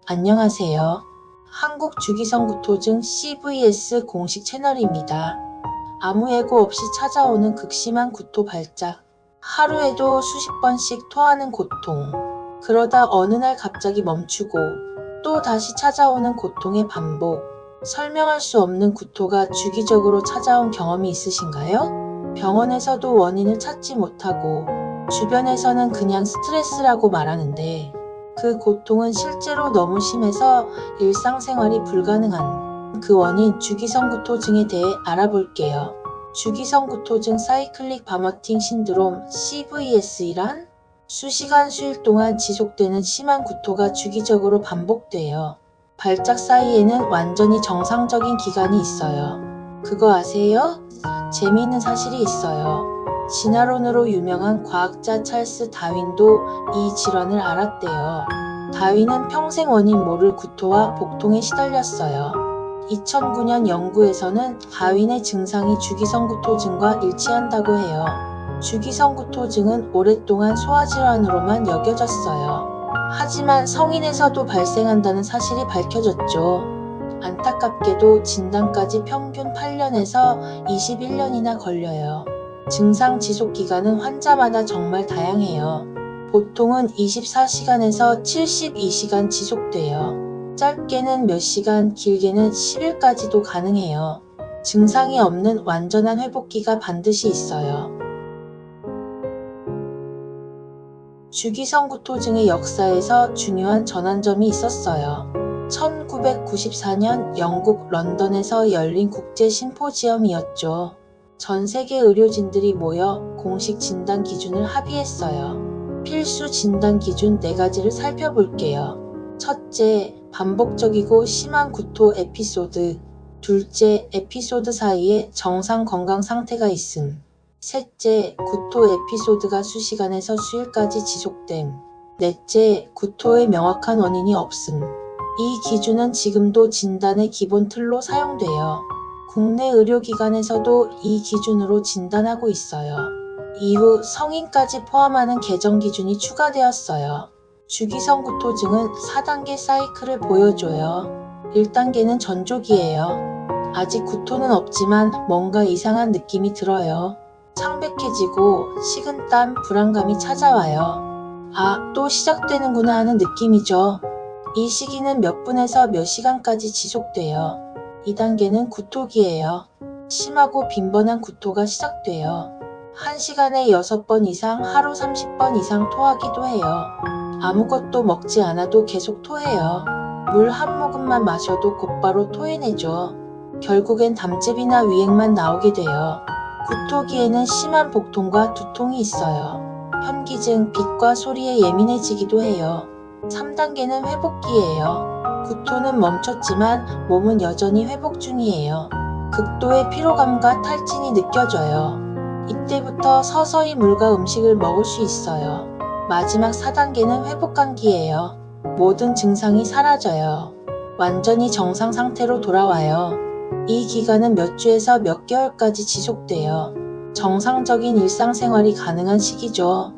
안녕하세요. 한국주기성구토증 CVS 공식 채널입니다. 아무 예고 없이 찾아오는 극심한 구토 발작. 하루에도 수십 번씩 토하는 고통. 그러다 어느 날 갑자기 멈추고 또 다시 찾아오는 고통의 반복. 설명할 수 없는 구토가 주기적으로 찾아온 경험이 있으신가요? 병원에서도 원인을 찾지 못하고 주변에서는 그냥 스트레스라고 말하는데 그 고통은 실제로 너무 심해서 일상생활이 불가능한 그 원인 주기성구토증에 대해 알아볼게요. 주기성구토증 사이클릭 바머팅 신드롬 CVS이란 수시간 수일 동안 지속되는 심한 구토가 주기적으로 반복돼요. 발작 사이에는 완전히 정상적인 기간이 있어요. 그거 아세요? 재미있는 사실이 있어요. 진화론으로 유명한 과학자 찰스 다윈도 이 질환을 알았대요. 다윈은 평생 원인 모를 구토와 복통에 시달렸어요. 2009년 연구에서는 다윈의 증상이 주기성구토증과 일치한다고 해요. 주기성구토증은 오랫동안 소화질환으로만 여겨졌어요. 하지만 성인에서도 발생한다는 사실이 밝혀졌죠. 안타깝게도 진단까지 평균 8년에서 21년이나 걸려요. 증상 지속 기간은 환자마다 정말 다양해요. 보통은 24시간에서 72시간 지속돼요. 짧게는 몇 시간, 길게는 10일까지도 가능해요. 증상이 없는 완전한 회복기가 반드시 있어요. 주기성구토증의 역사에서 중요한 전환점이 있었어요. 1994년 영국 런던에서 열린 국제 심포지엄이었죠. 전 세계 의료진들이 모여 공식 진단 기준을 합의했어요. 필수 진단 기준 4가지를 살펴볼게요. 첫째, 반복적이고 심한 구토 에피소드. 둘째, 에피소드 사이에 정상 건강 상태가 있음. 셋째, 구토 에피소드가 수시간에서 수일까지 지속됨. 넷째, 구토의 명확한 원인이 없음. 이 기준은 지금도 진단의 기본 틀로 사용돼요. 국내 의료기관에서도 이 기준으로 진단하고 있어요. 이후 성인까지 포함하는 개정 기준이 추가되었어요. 주기성구토증은 4단계 사이클을 보여줘요. 1단계는 전조기예요. 아직 구토는 없지만 뭔가 이상한 느낌이 들어요. 창백해지고 식은땀, 불안감이 찾아와요. 아, 또 시작되는구나 하는 느낌이죠. 이 시기는 몇 분에서 몇 시간까지 지속돼요. 2단계는 구토기예요. 심하고 빈번한 구토가 시작돼요. 1시간에 6번 이상, 하루 30번 이상 토하기도 해요. 아무것도 먹지 않아도 계속 토해요. 물 한 모금만 마셔도 곧바로 토해내죠. 결국엔 담즙이나 위액만 나오게 돼요. 구토기에는 심한 복통과 두통이 있어요. 현기증, 빛과 소리에 예민해지기도 해요. 3단계는 회복기예요. 구토는 멈췄지만 몸은 여전히 회복 중이에요. 극도의 피로감과 탈진이 느껴져요. 이때부터 서서히 물과 음식을 먹을 수 있어요. 마지막 4단계는 회복감기예요. 모든 증상이 사라져요. 완전히 정상 상태로 돌아와요. 이 기간은 몇 주에서 몇 개월까지 지속돼요. 정상적인 일상생활이 가능한 시기죠.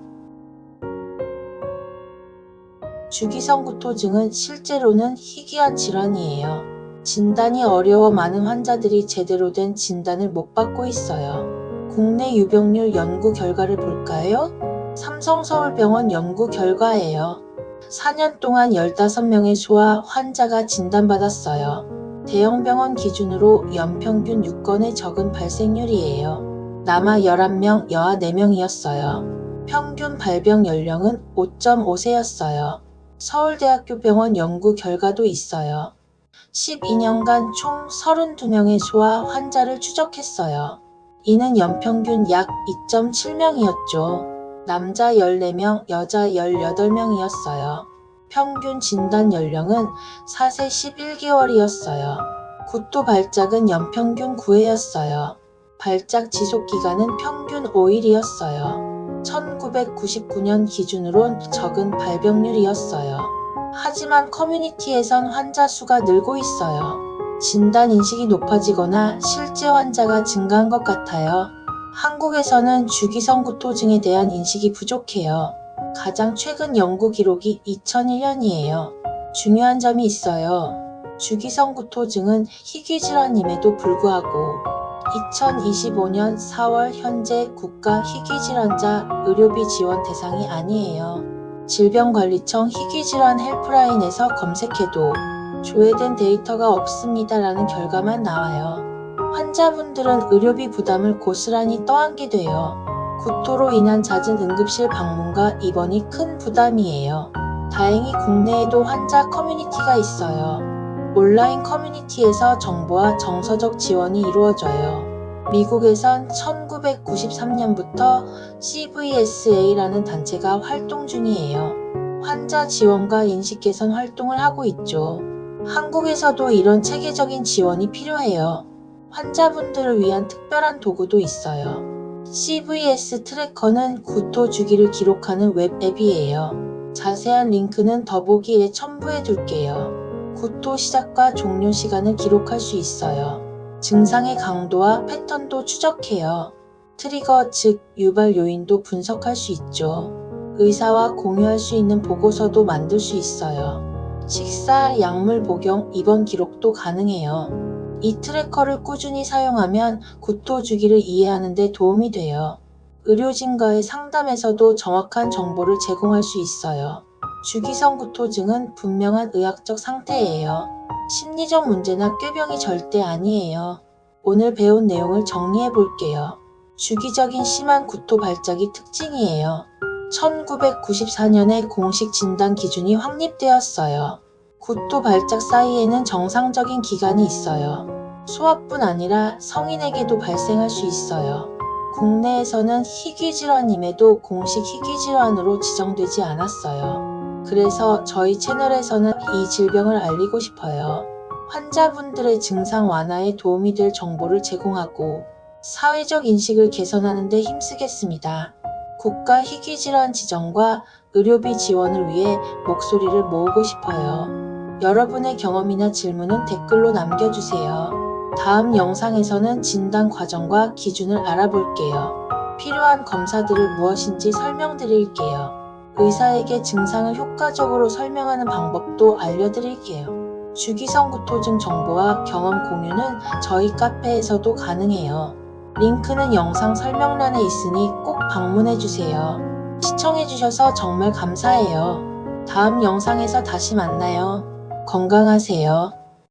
주기성구토증은 실제로는 희귀한 질환이에요. 진단이 어려워 많은 환자들이 제대로 된 진단을 못 받고 있어요. 국내 유병률 연구 결과를 볼까요? 삼성서울병원 연구 결과예요. 4년 동안 15명의 소아 환자가 진단받았어요. 대형병원 기준으로 연평균 6건의 적은 발생률이에요. 남아 11명, 여아 4명이었어요. 평균 발병 연령은 5.5세였어요. 서울대학교 병원 연구 결과도 있어요. 12년간 총 32명의 소아 환자를 추적했어요. 이는 연평균 약 2.7명이었죠. 남자 14명, 여자 18명이었어요. 평균 진단 연령은 4세 11개월이었어요. 구토 발작은 연평균 9회였어요. 발작 지속 기간은 평균 5일이었어요. 1999년 기준으론 적은 발병률이었어요. 하지만 커뮤니티에선 환자 수가 늘고 있어요. 진단 인식이 높아지거나 실제 환자가 증가한 것 같아요. 한국에서는 주기성구토증에 대한 인식이 부족해요. 가장 최근 연구 기록이 2001년이에요. 중요한 점이 있어요. 주기성 구토증은 희귀질환임에도 불구하고 2025년 4월 현재 국가 희귀질환자 의료비 지원 대상이 아니에요. 질병관리청 희귀질환 헬프라인에서 검색해도 조회된 데이터가 없습니다라는 결과만 나와요. 환자분들은 의료비 부담을 고스란히 떠안게 돼요. 구토로 인한 잦은 응급실 방문과 입원이 큰 부담이에요. 다행히 국내에도 환자 커뮤니티가 있어요. 온라인 커뮤니티에서 정보와 정서적 지원이 이루어져요. 미국에선 1993년부터 CVSA라는 단체가 활동 중이에요. 환자 지원과 인식 개선 활동을 하고 있죠. 한국에서도 이런 체계적인 지원이 필요해요. 환자분들을 위한 특별한 도구도 있어요. CVS 트래커는 구토 주기를 기록하는 웹 앱이에요. 자세한 링크는 더보기에 첨부해 둘게요. 구토 시작과 종료 시간을 기록할 수 있어요. 증상의 강도와 패턴도 추적해요. 트리거 즉 유발 요인도 분석할 수 있죠. 의사와 공유할 수 있는 보고서도 만들 수 있어요. 식사, 약물 복용, 입원 기록도 가능해요. 이 트래커를 꾸준히 사용하면 구토 주기를 이해하는 데 도움이 돼요. 의료진과의 상담에서도 정확한 정보를 제공할 수 있어요. 주기성 구토증은 분명한 의학적 상태예요. 심리적 문제나 꾀병이 절대 아니에요. 오늘 배운 내용을 정리해 볼게요. 주기적인 심한 구토 발작이 특징이에요. 1994년에 공식 진단 기준이 확립되었어요. 구토 발작 사이에는 정상적인 기간이 있어요. 소아뿐 아니라 성인에게도 발생할 수 있어요. 국내에서는 희귀질환임에도 공식 희귀질환으로 지정되지 않았어요. 그래서 저희 채널에서는 이 질병을 알리고 싶어요. 환자분들의 증상 완화에 도움이 될 정보를 제공하고 사회적 인식을 개선하는 데 힘쓰겠습니다. 국가 희귀질환 지정과 의료비 지원을 위해 목소리를 모으고 싶어요. 여러분의 경험이나 질문은 댓글로 남겨주세요. 다음 영상에서는 진단 과정과 기준을 알아볼게요. 필요한 검사들을 무엇인지 설명드릴게요. 의사에게 증상을 효과적으로 설명하는 방법도 알려드릴게요. 주기성 구토증 정보와 경험 공유는 저희 카페에서도 가능해요. 링크는 영상 설명란에 있으니 꼭 방문해주세요. 시청해주셔서 정말 감사해요. 다음 영상에서 다시 만나요. 건강하세요.